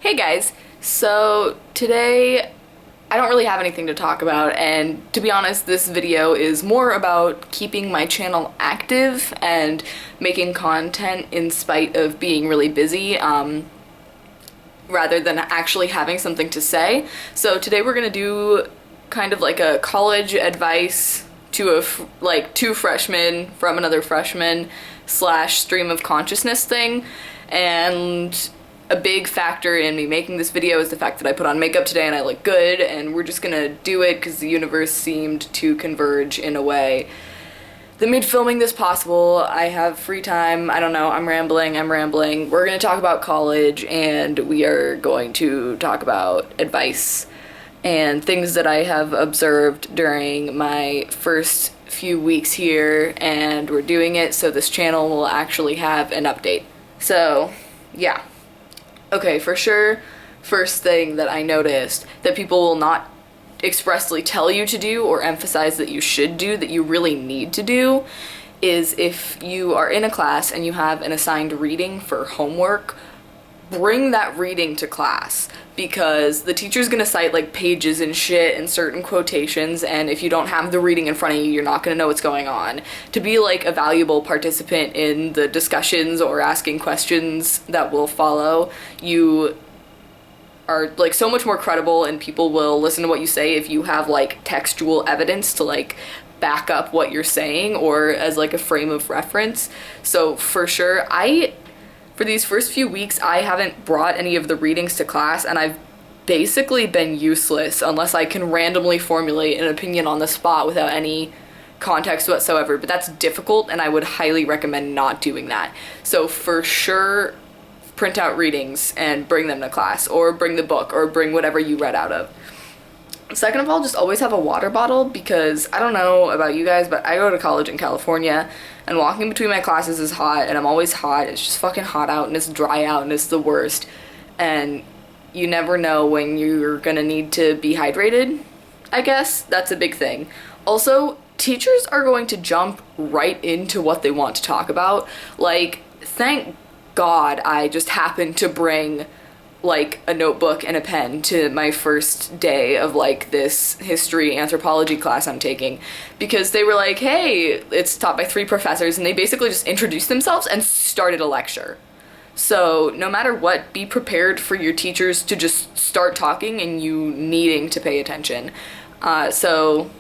Hey guys, so today I don't really have anything to talk about, and to be honest, this video is more about keeping my channel active and making content in spite of being really busy, rather than actually having something to say. So today we're gonna do kind of like a college advice to two freshmen from another freshman slash stream of consciousness thing. And a big factor in me making this video is the fact that I put on makeup today and I look good, and we're just gonna do it because the universe seemed to converge in a way that made filming this possible. I have free time, I don't know, I'm rambling. We're gonna talk about college, and we are going to talk about advice and things that I have observed during my first few weeks here, and we're doing it so this channel will actually have an update. So, yeah. Okay, for sure, first thing that I noticed that people will not expressly tell you to do or emphasize that you should do, that you really need to do, is if you are in a class and you have an assigned reading for homework, bring that reading to class, because the teacher's gonna cite like pages and shit and certain quotations, and if you don't have the reading in front of you, you're not gonna know what's going on. To be like a valuable participant in the discussions or asking questions that will follow, you are like so much more credible, and people will listen to what you say if you have like textual evidence to like back up what you're saying, or as like a frame of reference. So for sure, for these first few weeks, I haven't brought any of the readings to class, and I've basically been useless unless I can randomly formulate an opinion on the spot without any context whatsoever. But that's difficult, and I would highly recommend not doing that. So for sure, print out readings and bring them to class, or bring the book, or bring whatever you read out of. Second of all, just always have a water bottle, because I don't know about you guys, but I go to college in California, and walking between my classes is hot, and I'm always hot. It's just fucking hot out, and it's dry out, and it's the worst. And you never know when you're gonna need to be hydrated, I guess. That's a big thing. Also, teachers are going to jump right into what they want to talk about. Like, thank God I just happened to bring like a notebook and a pen to my first day of like this history anthropology class I'm taking, because they were like, hey, it's taught by 3 professors, and they basically just introduced themselves and started a lecture. So no matter what, be prepared for your teachers to just start talking and you needing to pay attention. So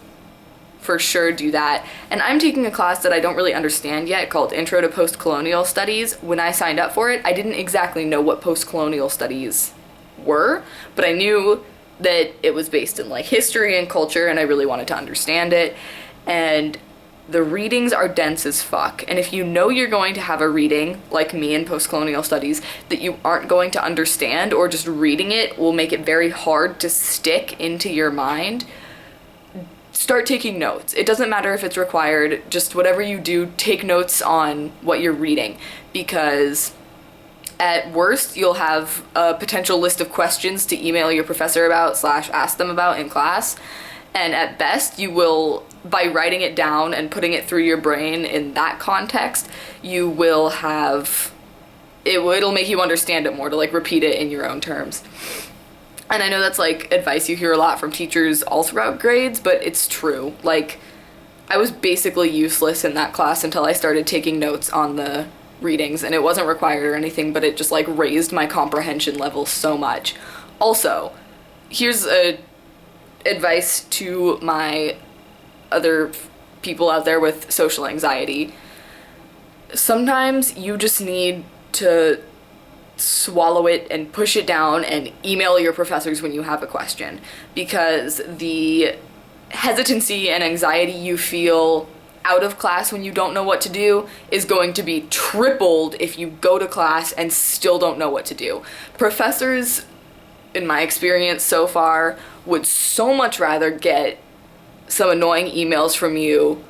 for sure do that. And I'm taking a class that I don't really understand yet called Intro to Post-Colonial Studies. When I signed up for it, I didn't exactly know what post-colonial studies were, but I knew that it was based in like history and culture, and I really wanted to understand it. And the readings are dense as fuck, and if you know you're going to have a reading, like me in post-colonial studies, that you aren't going to understand, or just reading it will make it very hard to stick into your mind, start taking notes. It doesn't matter if it's required, just whatever you do, take notes on what you're reading, because at worst, you'll have a potential list of questions to email your professor about / ask them about in class, and at best, you will, by writing it down and putting it through your brain in that context, you will have, it'll make you understand it more, to like repeat it in your own terms. And I know that's like advice you hear a lot from teachers all throughout grades, but it's true. Like, I was basically useless in that class until I started taking notes on the readings, and it wasn't required or anything, but it just like raised my comprehension level so much. Also, here's a advice to my other people out there with social anxiety. Sometimes you just need to swallow it and push it down and email your professors when you have a question, because the hesitancy and anxiety you feel out of class when you don't know what to do is going to be tripled if you go to class and still don't know what to do. Professors, in my experience so far, would so much rather get some annoying emails from you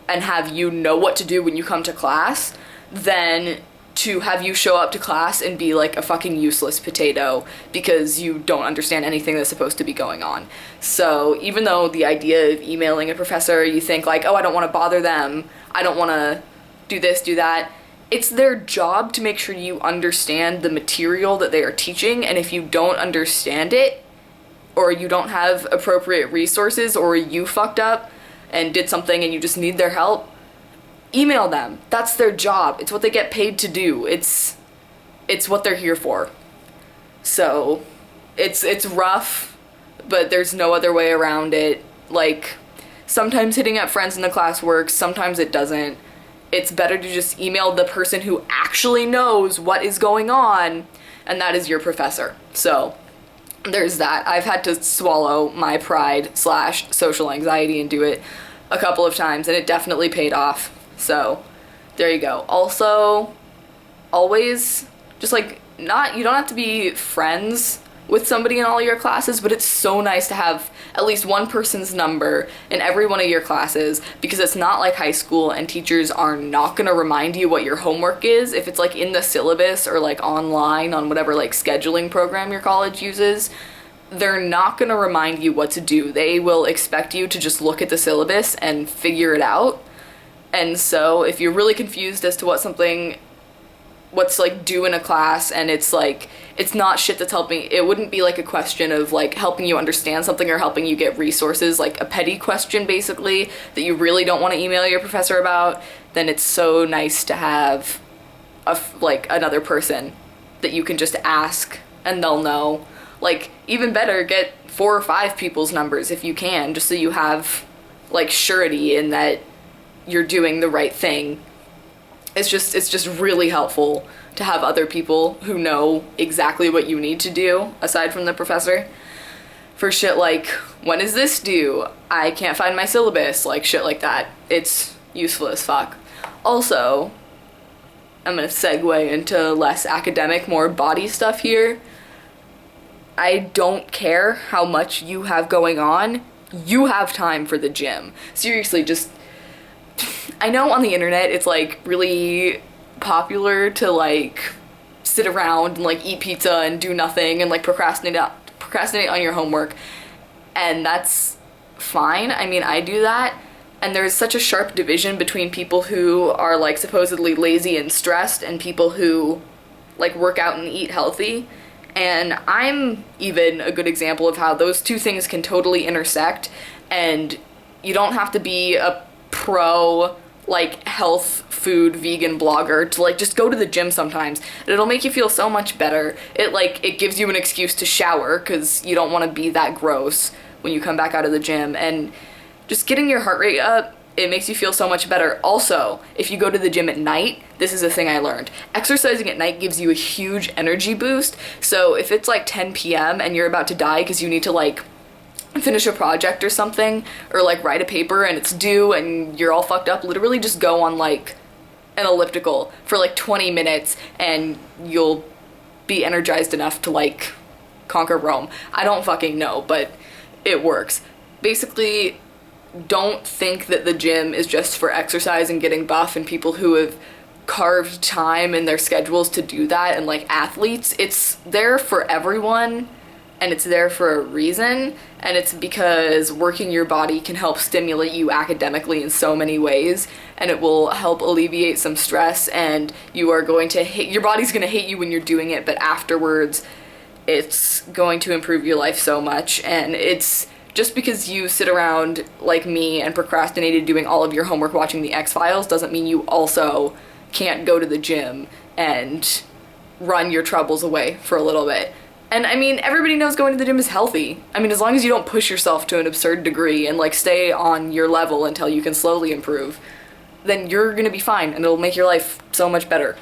and have you know what to do when you come to class than to have you show up to class and be like a fucking useless potato because you don't understand anything that's supposed to be going on. So even though the idea of emailing a professor, you think like, oh, I don't want to bother them, I don't want to do this, do that, it's their job to make sure you understand the material that they are teaching, and if you don't understand it, or you don't have appropriate resources, or you fucked up and did something and you just need their help, email them. That's their job. It's what they get paid to do. It's what they're here for. So it's rough, but there's no other way around it. Like, sometimes hitting up friends in the class works, sometimes it doesn't. It's better to just email the person who actually knows what is going on, and that is your professor. So there's that. I've had to swallow my pride / social anxiety and do it a couple of times, and it definitely paid off. So there you go. Also, always just like, you don't have to be friends with somebody in all your classes, but it's so nice to have at least one person's number in every one of your classes, because it's not like high school and teachers are not gonna remind you what your homework is. If it's like in the syllabus or like online on whatever like scheduling program your college uses, they're not gonna remind you what to do. They will expect you to just look at the syllabus and figure it out. And so if you're really confused as to what's like due in a class, and it's like, it's not shit that's helping, it wouldn't be like a question of like helping you understand something or helping you get resources, like a petty question basically that you really don't want to email your professor about, then it's so nice to have like another person that you can just ask and they'll know. Like, even better, get 4 or 5 people's numbers if you can, just so you have like surety in that you're doing the right thing. It's just really helpful to have other people who know exactly what you need to do, aside from the professor, for shit like, when is this due? I can't find my syllabus, like shit like that. It's useful as fuck. Also, I'm gonna segue into less academic, more body stuff here. I don't care how much you have going on, you have time for the gym. Seriously, just, I know on the internet it's like really popular to like sit around and like eat pizza and do nothing and like procrastinate on your homework, and that's fine. I mean, I do that, and there's such a sharp division between people who are like supposedly lazy and stressed and people who like work out and eat healthy, and I'm even a good example of how those two things can totally intersect, and you don't have to be a pro like health food vegan blogger to like just go to the gym sometimes. It'll make you feel so much better. It gives you an excuse to shower because you don't want to be that gross when you come back out of the gym, and just getting your heart rate up, it makes you feel so much better. Also, if you go to the gym at night, this is a thing I learned. Exercising at night gives you a huge energy boost. So if it's like 10 p.m. and you're about to die because you need to like finish a project or something, or like write a paper and it's due and you're all fucked up, literally just go on like an elliptical for like 20 minutes and you'll be energized enough to like conquer Rome. I don't fucking know, but it works. Basically, don't think that the gym is just for exercise and getting buff and people who have carved time in their schedules to do that, and like athletes. It's there for everyone, and it's there for a reason, and it's because working your body can help stimulate you academically in so many ways, and it will help alleviate some stress, and your body's gonna hate you when you're doing it, but afterwards it's going to improve your life so much. And it's just because you sit around like me and procrastinated doing all of your homework watching the X-Files doesn't mean you also can't go to the gym and run your troubles away for a little bit. And I mean, everybody knows going to the gym is healthy. I mean, as long as you don't push yourself to an absurd degree and like stay on your level until you can slowly improve, then you're gonna be fine and it'll make your life so much better.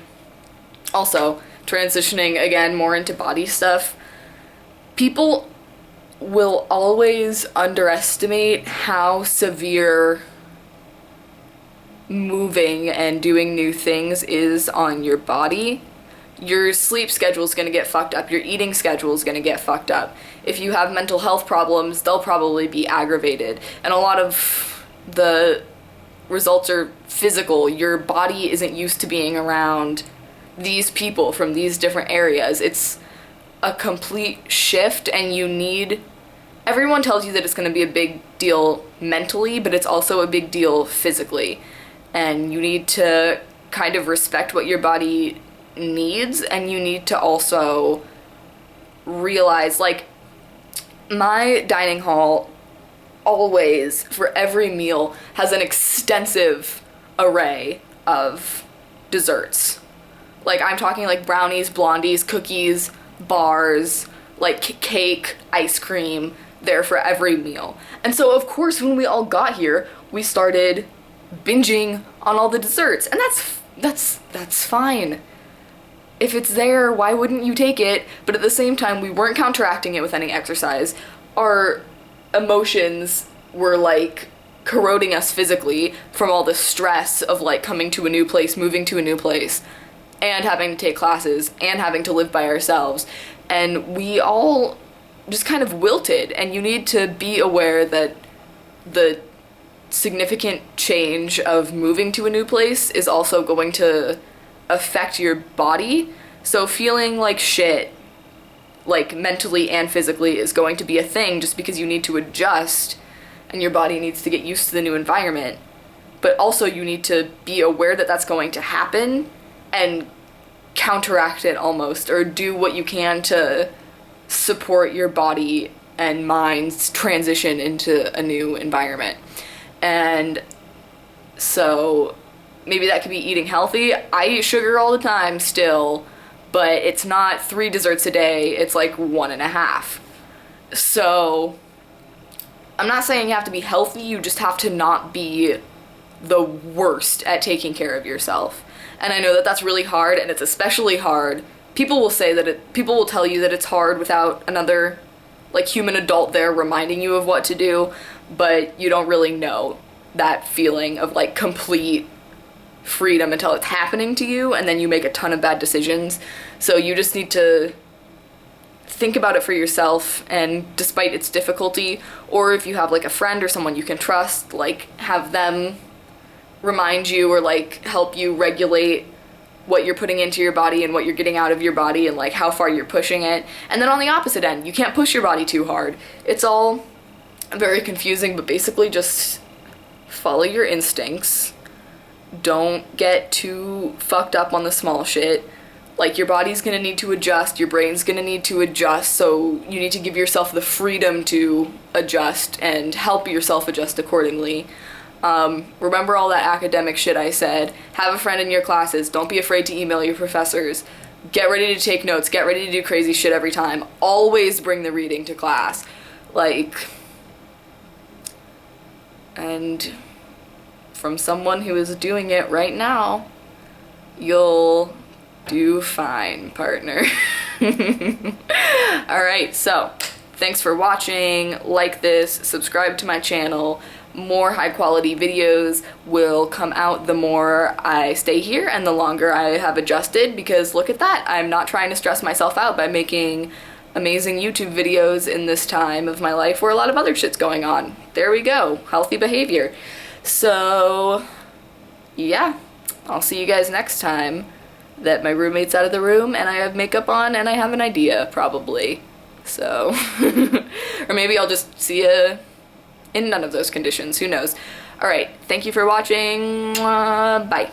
Also, transitioning again more into body stuff, people will always underestimate how severe moving and doing new things is on your body. Your sleep schedule is going to get fucked up. Your eating schedule is going to get fucked up. If you have mental health problems, they'll probably be aggravated. And a lot of the results are physical. Your body isn't used to being around these people from these different areas. It's a complete shift, and everyone tells you that it's going to be a big deal mentally, but it's also a big deal physically. And you need to kind of respect what your body needs, and you need to also realize, like, my dining hall always, for every meal, has an extensive array of desserts. Like, I'm talking like brownies, blondies, cookies, bars, like cake, ice cream, there for every meal. And so, of course, when we all got here, we started binging on all the desserts, and that's fine. If it's there, why wouldn't you take it? But at the same time, we weren't counteracting it with any exercise. Our emotions were, like, corroding us physically from all the stress of, like, coming to a new place, moving to a new place, and having to take classes, and having to live by ourselves. And we all just kind of wilted, and you need to be aware that the significant change of moving to a new place is also going to affect your body. So feeling like shit, like mentally and physically, is going to be a thing just because you need to adjust and your body needs to get used to the new environment. But also you need to be aware that that's going to happen and counteract it almost, or do what you can to support your body and mind's transition into a new environment. And so maybe that could be eating healthy. I eat sugar all the time still, but it's not 3 desserts a day, it's like 1.5. So I'm not saying you have to be healthy, you just have to not be the worst at taking care of yourself. And I know that that's really hard, and it's especially hard. People will tell you that it's hard without another, like, human adult there reminding you of what to do, but you don't really know that feeling of, like, complete freedom until it's happening to you, and then you make a ton of bad decisions. So you just need to think about it for yourself, and despite its difficulty, or if you have, like, a friend or someone you can trust, like, have them remind you or, like, help you regulate what you're putting into your body and what you're getting out of your body, and, like, how far you're pushing it. And then on the opposite end, you can't push your body too hard. It's all very confusing, but basically just follow your instincts. Don't get too fucked up on the small shit. Like, your body's gonna need to adjust, your brain's gonna need to adjust, so you need to give yourself the freedom to adjust and help yourself adjust accordingly. Remember all that academic shit I said. Have a friend in your classes. Don't be afraid to email your professors. Get ready to take notes. Get ready to do crazy shit every time. Always bring the reading to class. Like, and from someone who is doing it right now, you'll do fine, partner. Alright, so thanks for watching. Like this, subscribe to my channel. More high quality videos will come out the more I stay here and the longer I have adjusted, because look at that, I'm not trying to stress myself out by making amazing YouTube videos in this time of my life where a lot of other shit's going on. There we go, healthy behavior. So yeah, I'll see you guys next time that my roommate's out of the room and I have makeup on and I have an idea, probably. So, or maybe I'll just see you in none of those conditions, who knows. Alright, thank you for watching, bye.